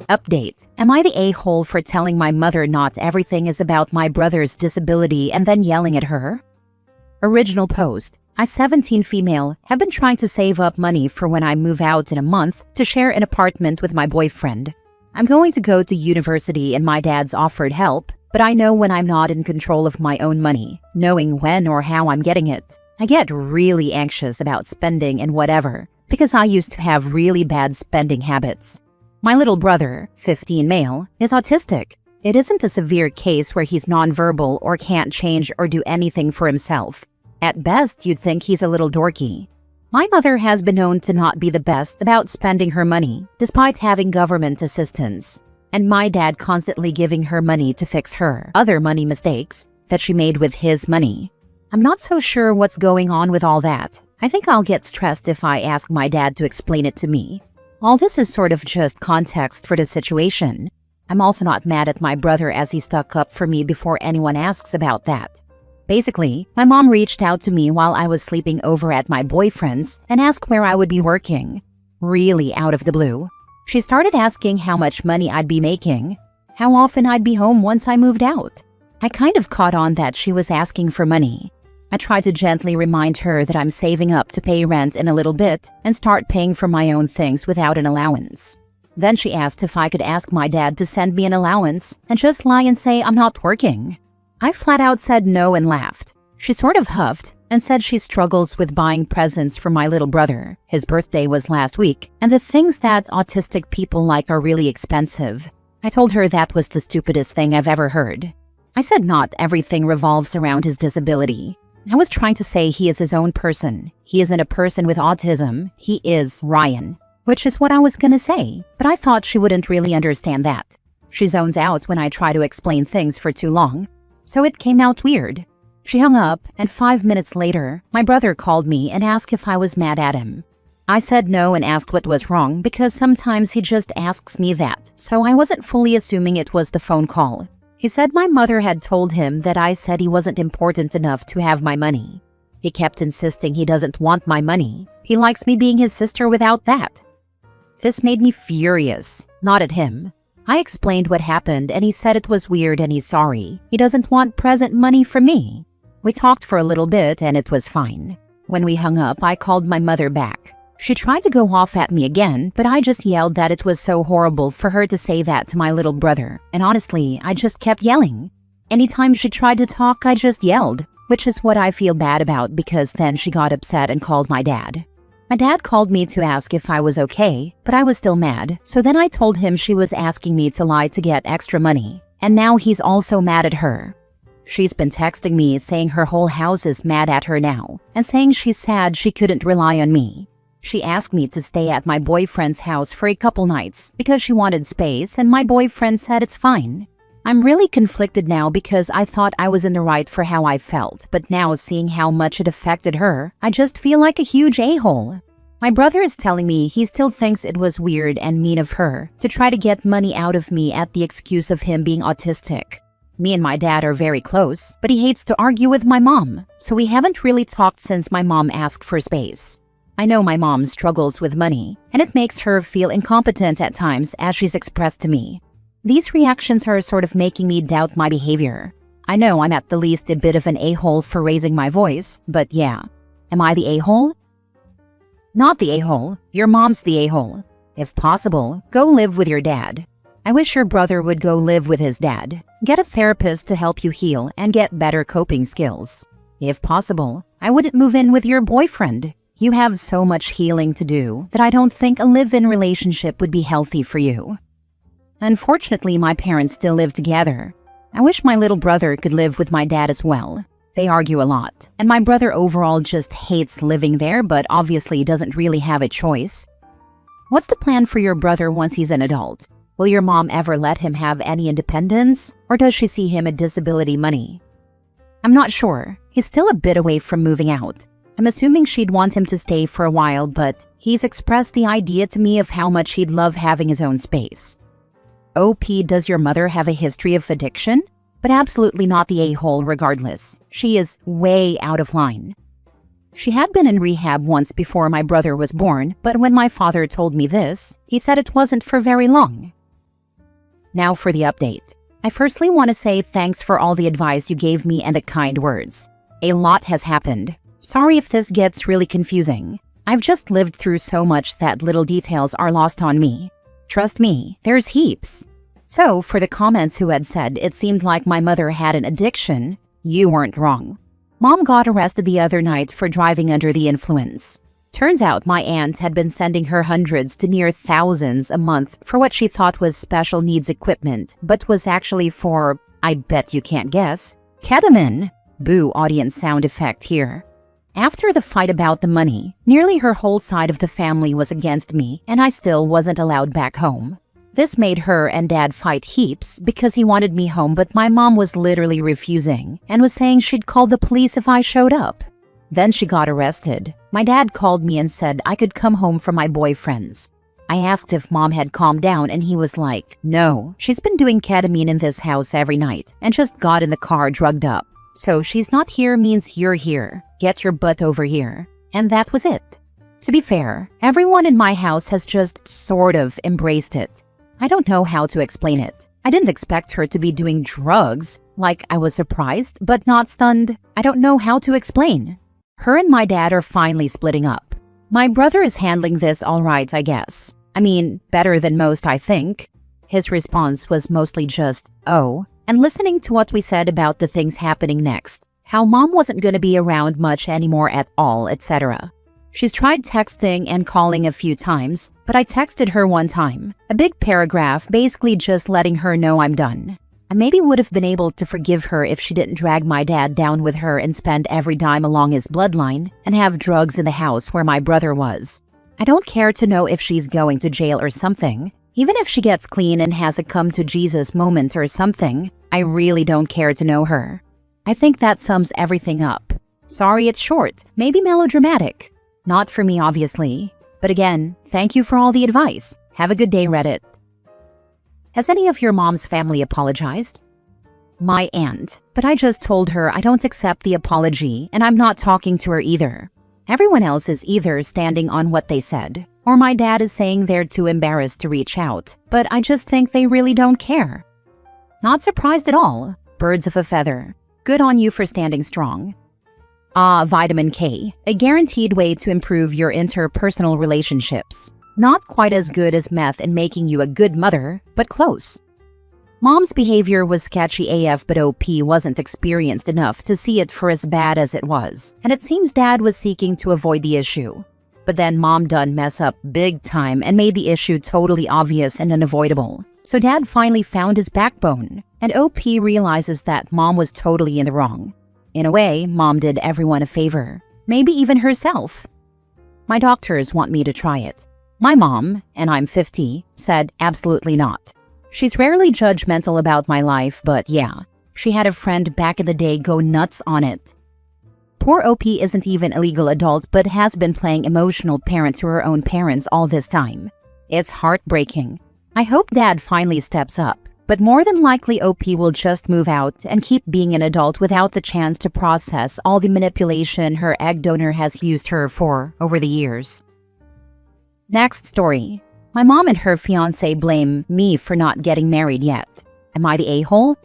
Update. Am I the a-hole for telling my mother not everything is about my brother's disability and then yelling at her? Original post. I, 17 female, have been trying to save up money for when I move out in a month to share an apartment with my boyfriend. I'm going to go to university and my dad's offered help, but I know when I'm not in control of my own money, knowing when or how I'm getting it. I get really anxious about spending and whatever, because I used to have really bad spending habits. My little brother, 15 male, is autistic. It isn't a severe case where he's nonverbal or can't change or do anything for himself. At best, you'd think he's a little dorky. My mother has been known to not be the best about spending her money, despite having government assistance, and my dad constantly giving her money to fix her other money mistakes that she made with his money. I'm not so sure what's going on with all that. I think I'll get stressed if I ask my dad to explain it to me. All this is sort of just context for the situation. I'm also not mad at my brother as he stuck up for me before anyone asks about that. Basically, my mom reached out to me while I was sleeping over at my boyfriend's and asked where I would be working. Really out of the blue. She started asking how much money I'd be making, how often I'd be home once I moved out. I kind of caught on that she was asking for money. I tried to gently remind her that I'm saving up to pay rent in a little bit and start paying for my own things without an allowance. Then she asked if I could ask my dad to send me an allowance and just lie and say I'm not working. I flat out said no and laughed. She sort of huffed and said she struggles with buying presents for my little brother. His birthday was last week, and the things that autistic people like are really expensive. I told her that was the stupidest thing I've ever heard. I said not everything revolves around his disability. I was trying to say he is his own person. He isn't a person with autism. He is Ryan, which is what I was gonna say, but I thought she wouldn't really understand that. She zones out when I try to explain things for too long, so it came out weird. She hung up, and 5 minutes later, my brother called me and asked if I was mad at him. I said no and asked what was wrong because sometimes he just asks me that, so I wasn't fully assuming it was the phone call. He said my mother had told him that I said he wasn't important enough to have my money. He kept insisting he doesn't want my money. He likes me being his sister without that. This made me furious, not at him. I explained what happened and he said it was weird and he's sorry. He doesn't want present money from me. We talked for a little bit and it was fine. When we hung up, I called my mother back. She tried to go off at me again, but I just yelled that it was so horrible for her to say that to my little brother. And honestly, I just kept yelling. Anytime she tried to talk, I just yelled, which is what I feel bad about because then she got upset and called my dad. My dad called me to ask if I was okay, but I was still mad. So then I told him she was asking me to lie to get extra money. And now he's also mad at her. She's been texting me saying her whole house is mad at her now and saying she's sad she couldn't rely on me. She asked me to stay at my boyfriend's house for a couple nights because she wanted space and my boyfriend said it's fine. I'm really conflicted now because I thought I was in the right for how I felt, but now seeing how much it affected her, I just feel like a huge a-hole. My brother is telling me he still thinks it was weird and mean of her to try to get money out of me at the excuse of him being autistic. Me and my dad are very close, but he hates to argue with my mom, so we haven't really talked since my mom asked for space. I know my mom struggles with money, and it makes her feel incompetent at times as she's expressed to me. These reactions are sort of making me doubt my behavior. I know I'm at the least a bit of an a-hole for raising my voice, but yeah. Am I the a-hole? Not the a-hole. Your mom's the a-hole. If possible, go live with your dad. I wish your brother would go live with his dad. Get a therapist to help you heal and get better coping skills. If possible, I wouldn't move in with your boyfriend. You have so much healing to do that I don't think a live-in relationship would be healthy for you. Unfortunately, my parents still live together. I wish my little brother could live with my dad as well. They argue a lot, and my brother overall just hates living there but obviously doesn't really have a choice. What's the plan for your brother once he's an adult? Will your mom ever let him have any independence, or does she see him as disability money? I'm not sure. He's still a bit away from moving out. I'm assuming she'd want him to stay for a while, but he's expressed the idea to me of how much he'd love having his own space. OP, does your mother have a history of addiction? But absolutely not the a-hole regardless. She is way out of line. She had been in rehab once before my brother was born, but when my father told me this, he said it wasn't for very long. Now for the update. I firstly want to say thanks for all the advice you gave me and the kind words. A lot has happened. Sorry if this gets really confusing. I've just lived through so much that little details are lost on me. Trust me, there's heaps. So, for the comments who had said it seemed like my mother had an addiction, you weren't wrong. Mom got arrested the other night for driving under the influence. Turns out my aunt had been sending her hundreds to near thousands a month for what she thought was special needs equipment, but was actually for, I bet you can't guess, ketamine. Boo audience sound effect here. After the fight about the money, nearly her whole side of the family was against me, and I still wasn't allowed back home. This made her and Dad fight heaps because he wanted me home, but my mom was literally refusing and was saying she'd call the police if I showed up. Then she got arrested. My dad called me and said I could come home from my boyfriend's. I asked if Mom had calmed down and he was like, no, she's been doing ketamine in this house every night and just got in the car drugged up. So she's not here means you're here. Get your butt over here. And that was it. To be fair, everyone in my house has just sort of embraced it. I don't know how to explain it. I didn't expect her to be doing drugs. Like, I was surprised, but not stunned. I don't know how to explain. Her and my dad are finally splitting up. My brother is handling this all right, I guess. I mean, better than most, I think. His response was mostly just, oh, and listening to what we said about the things happening next. How Mom wasn't going to be around much anymore at all, etc. She's tried texting and calling a few times, but I texted her one time. A big paragraph basically just letting her know I'm done. I maybe would have been able to forgive her if she didn't drag my dad down with her and spend every dime along his bloodline and have drugs in the house where my brother was. I don't care to know if she's going to jail or something. Even if she gets clean and has a come to Jesus moment or something, I really don't care to know her. I think that sums everything up. Sorry it's short, maybe melodramatic. Not for me, obviously. But again, thank you for all the advice. Have a good day, Reddit. Has any of your mom's family apologized? My aunt, but I just told her I don't accept the apology and I'm not talking to her either. Everyone else is either standing on what they said, or my dad is saying they're too embarrassed to reach out, but I just think they really don't care. Not surprised at all. Birds of a feather. Good on you for standing strong. Vitamin K, a guaranteed way to improve your interpersonal relationships. Not quite as good as meth in making you a good mother, but close. Mom's behavior was sketchy AF, but OP wasn't experienced enough to see it for as bad as it was, and it seems Dad was seeking to avoid the issue. But then Mom done mess up big time and made the issue totally obvious and unavoidable. So Dad finally found his backbone, and OP realizes that Mom was totally in the wrong. In a way, Mom did everyone a favor, maybe even herself. My doctors want me to try it. My mom, and I'm 50, said absolutely not. She's rarely judgmental about my life, but yeah, she had a friend back in the day go nuts on it. Poor OP isn't even a legal adult but has been playing emotional parent to her own parents all this time. It's heartbreaking. I hope Dad finally steps up. But more than likely OP will just move out and keep being an adult without the chance to process all the manipulation her egg donor has used her for over the years. Next story. My mom and her fiancé blame me for not getting married yet. Am I the a-hole?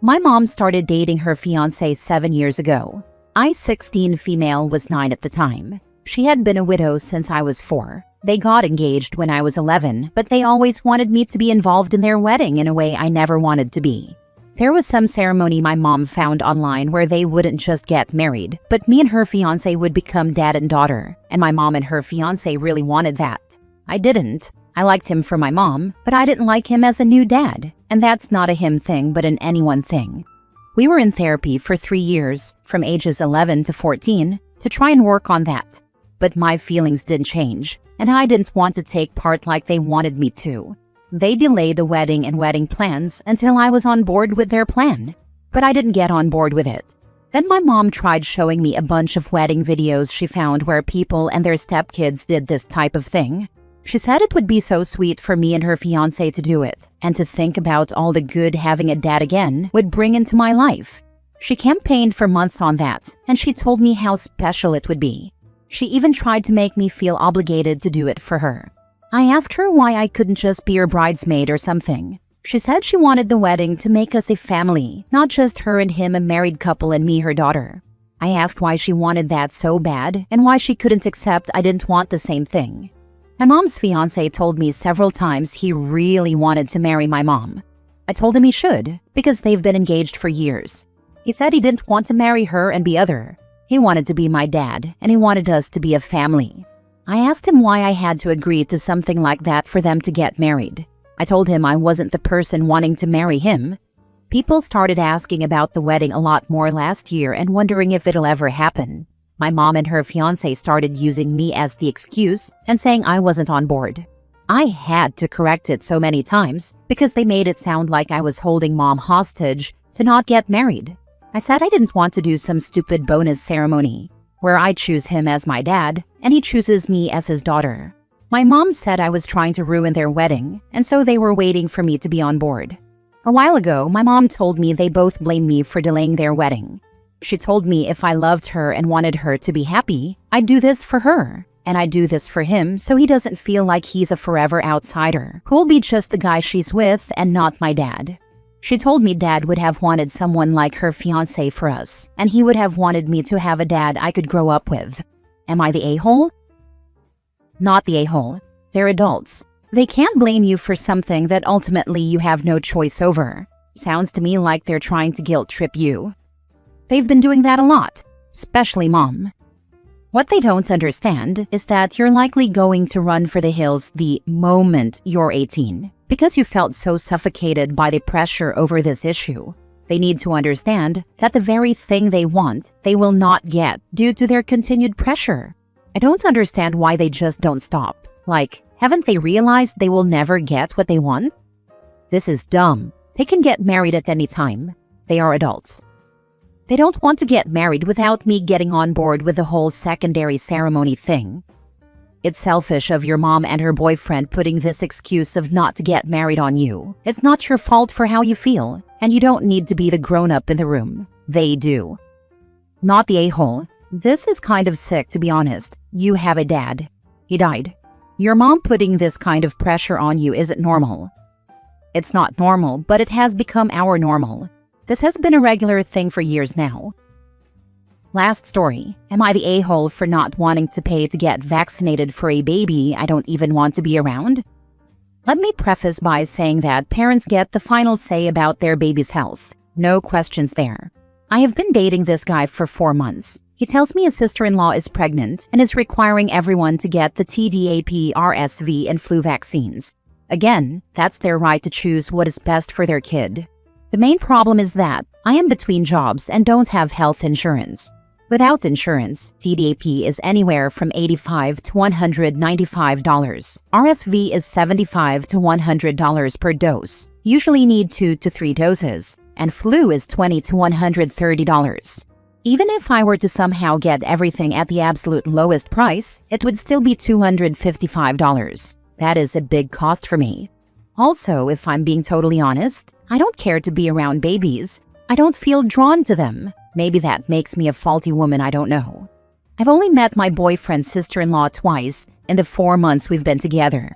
My mom started dating her fiancé 7 years ago. I, 16 female, was 9 at the time. She had been a widow since I was 4. They got engaged when I was 11, but they always wanted me to be involved in their wedding in a way I never wanted to be. There was some ceremony my mom found online where they wouldn't just get married, but me and her fiancé would become dad and daughter, and my mom and her fiancé really wanted that. I didn't. I liked him for my mom, but I didn't like him as a new dad, and that's not a him thing but an anyone thing. We were in therapy for 3 years, from ages 11 to 14, to try and work on that. But my feelings didn't change, and I didn't want to take part like they wanted me to. They delayed the wedding and wedding plans until I was on board with their plan, but I didn't get on board with it. Then my mom tried showing me a bunch of wedding videos she found where people and their stepkids did this type of thing. She said it would be so sweet for me and her fiancé to do it, and to think about all the good having a dad again would bring into my life. She campaigned for months on that, and she told me how special it would be. She even tried to make me feel obligated to do it for her. I asked her why I couldn't just be her bridesmaid or something. She said she wanted the wedding to make us a family, not just her and him a married couple and me her daughter. I asked why she wanted that so bad and why she couldn't accept I didn't want the same thing. My mom's fiancé told me several times he really wanted to marry my mom. I told him he should, because they've been engaged for years. He said he didn't want to marry her and be other. He wanted to be my dad, and he wanted us to be a family. I asked him why I had to agree to something like that for them to get married. I told him I wasn't the person wanting to marry him. People started asking about the wedding a lot more last year and wondering if it'll ever happen. My mom and her fiancé started using me as the excuse and saying I wasn't on board. I had to correct it so many times because they made it sound like I was holding mom hostage to not get married. I said I didn't want to do some stupid bonus ceremony where I choose him as my dad and he chooses me as his daughter. My mom said I was trying to ruin their wedding, and so they were waiting for me to be on board. A while ago, my mom told me they both blame me for delaying their wedding. She told me if I loved her and wanted her to be happy, I'd do this for her, and I'd do this for him so he doesn't feel like he's a forever outsider who'll be just the guy she's with and not my dad. She told me dad would have wanted someone like her fiancé for us, and he would have wanted me to have a dad I could grow up with. Am I the a-hole? Not the a-hole. They're adults. They can't blame you for something that ultimately you have no choice over. Sounds to me like they're trying to guilt trip you. They've been doing that a lot, especially mom. What they don't understand is that you're likely going to run for the hills the moment you're 18 because you felt so suffocated by the pressure over this issue. They need to understand that the very thing they want, they will not get due to their continued pressure. I don't understand why they just don't stop. Like, haven't they realized they will never get what they want? This is dumb. They can get married at any time. They are adults. They don't want to get married without me getting on board with the whole secondary ceremony thing. It's selfish of your mom and her boyfriend putting this excuse of not to get married on you. It's not your fault for how you feel, and you don't need to be the grown-up in the room. They do. Not the a-hole. This is kind of sick, to be honest. You have a dad. He died. Your mom putting this kind of pressure on you isn't normal. It's not normal, but it has become our normal. This has been a regular thing for years now. Last story. Am I the a-hole for not wanting to pay to get vaccinated for a baby I don't even want to be around? Let me preface by saying that parents get the final say about their baby's health. No questions there. I have been dating this guy for 4 months. He tells me his sister-in-law is pregnant and is requiring everyone to get the TDAP, RSV, and flu vaccines. Again, that's their right to choose what is best for their kid. The main problem is that I am between jobs and don't have health insurance. Without insurance, TDAP is anywhere from $85 to $195. RSV is $75 to $100 per dose. Usually need 2 to 3 doses. And flu is $20 to $130. Even if I were to somehow get everything at the absolute lowest price, it would still be $255. That is a big cost for me. Also, if I'm being totally honest, I don't care to be around babies. I don't feel drawn to them. Maybe that makes me a faulty woman, I don't know. I've only met my boyfriend's sister-in-law twice in the 4 months we've been together.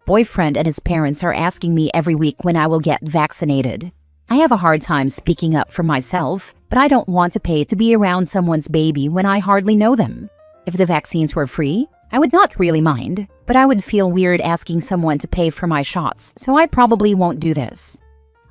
Boyfriend and his parents are asking me every week when I will get vaccinated. I have a hard time speaking up for myself, but I don't want to pay to be around someone's baby when I hardly know them. If the vaccines were free, I would not really mind, but I would feel weird asking someone to pay for my shots, so I probably won't do this.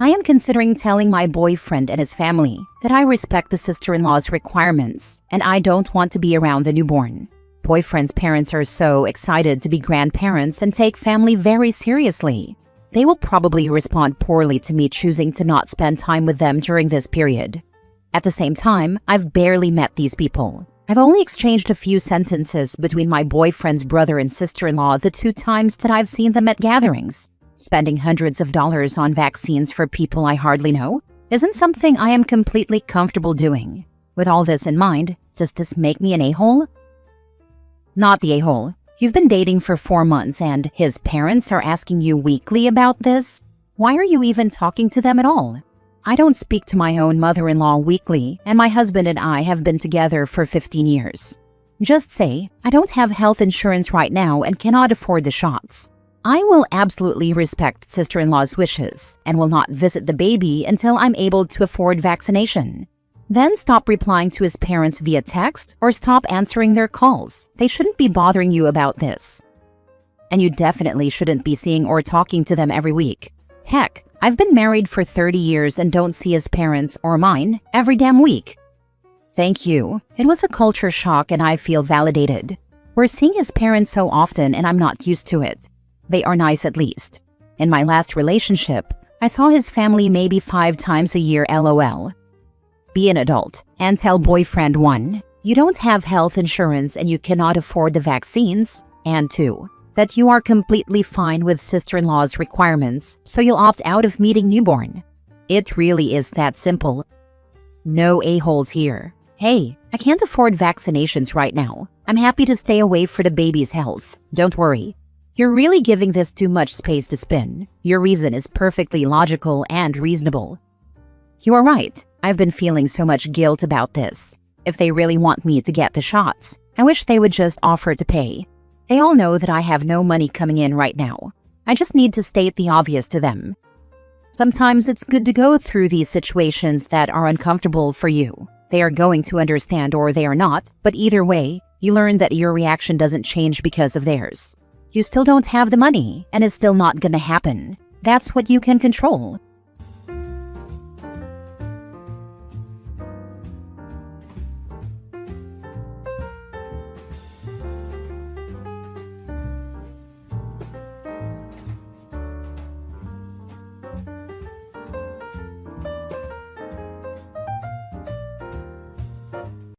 I am considering telling my boyfriend and his family that I respect the sister-in-law's requirements and I don't want to be around the newborn. Boyfriend's parents are so excited to be grandparents and take family very seriously. They will probably respond poorly to me choosing to not spend time with them during this period. At the same time, I've barely met these people. I've only exchanged a few sentences between my boyfriend's brother and sister-in-law the 2 times that I've seen them at gatherings. Spending hundreds of dollars on vaccines for people I hardly know isn't something I am completely comfortable doing. With all this in mind, does this make me an a-hole? Not the a-hole. You've been dating for 4 months and his parents are asking you weekly about this? Why are you even talking to them at all? I don't speak to my own mother-in-law weekly, and my husband and I have been together for 15 years. Just say, I don't have health insurance right now and cannot afford the shots. I will absolutely respect sister-in-law's wishes and will not visit the baby until I'm able to afford vaccination. Then stop replying to his parents via text or stop answering their calls. They shouldn't be bothering you about this. And you definitely shouldn't be seeing or talking to them every week. Heck, I've been married for 30 years and don't see his parents or mine every damn week. Thank you. It was a culture shock and I feel validated. We're seeing his parents so often and I'm not used to it. They are nice at least. In my last relationship, I saw his family maybe 5 times a year LOL. Be an adult and tell boyfriend 1, you don't have health insurance and you cannot afford the vaccines, and 2, that you are completely fine with sister-in-law's requirements, so you'll opt out of meeting newborn. It really is that simple. No a-holes here. Hey, I can't afford vaccinations right now. I'm happy to stay away for the baby's health. Don't worry. You're really giving this too much space to spin. Your reason is perfectly logical and reasonable. You are right. I've been feeling so much guilt about this. If they really want me to get the shots, I wish they would just offer to pay. They all know that I have no money coming in right now. I just need to state the obvious to them. Sometimes it's good to go through these situations that are uncomfortable for you. They are going to understand or they are not, but either way, you learn that your reaction doesn't change because of theirs. You still don't have the money, and it's still not gonna happen. That's what you can control.